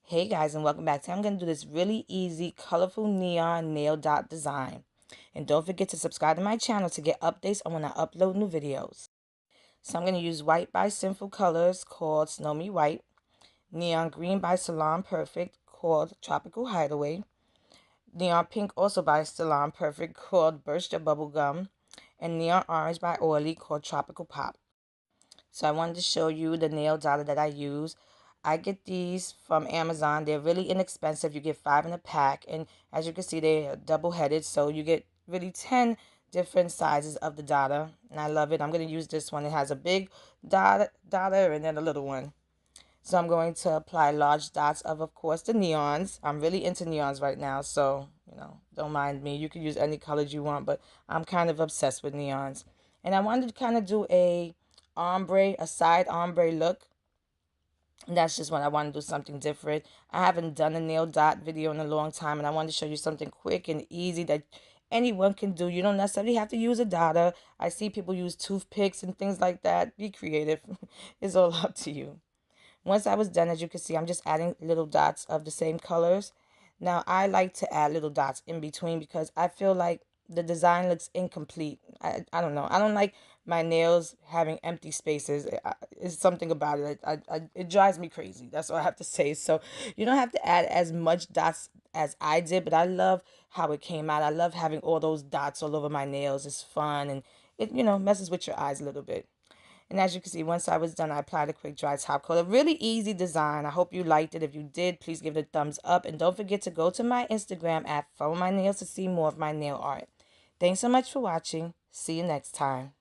Hey guys, and welcome back. Today I'm going to do this really easy, colorful neon nail dot design. And don't forget to subscribe to my channel to get updates on when I upload new videos. So I'm going to use white by Sinful Colors called Snow Me White, neon green by Salon Perfect called Tropical Hideaway, neon pink also by Salon Perfect called Burst Your Bubble Gum, and neon orange by Oily called Tropical Pop. So I wanted to show you the nail data that I use. I get these from Amazon. They're really inexpensive. You get 5 in a pack. And as you can see, they're double-headed. So you get really 10 different sizes of the data. And I love it. I'm going to use this one. It has a big data and then a little one. So I'm going to apply large dots of course, the neons. I'm really into neons right now. So, don't mind me. You can use any colors you want. But I'm kind of obsessed with neons. And I wanted to kind of do a side ombre look. And that's just when I want to do something different. I haven't done a nail dot video in a long time, and I wanted to show you something quick and easy that anyone can do. You don't necessarily have to use a dotter. I see people use toothpicks and things like that. Be creative. It's all up to you. Once I was done, as you can see, I'm just adding little dots of the same colors. Now, I like to add little dots in between because I feel like the design looks incomplete. I don't know. I don't like my nails having empty spaces. It's something about it. It drives me crazy. That's all I have to say. So you don't have to add as much dots as I did, but I love how it came out. I love having all those dots all over my nails. It's fun and it, messes with your eyes a little bit. And as you can see, once I was done, I applied a quick dry top coat. A really easy design. I hope you liked it. If you did, please give it a thumbs up. And don't forget to go to my Instagram at Funwithmynails to see more of my nail art. Thanks so much for watching. See you next time.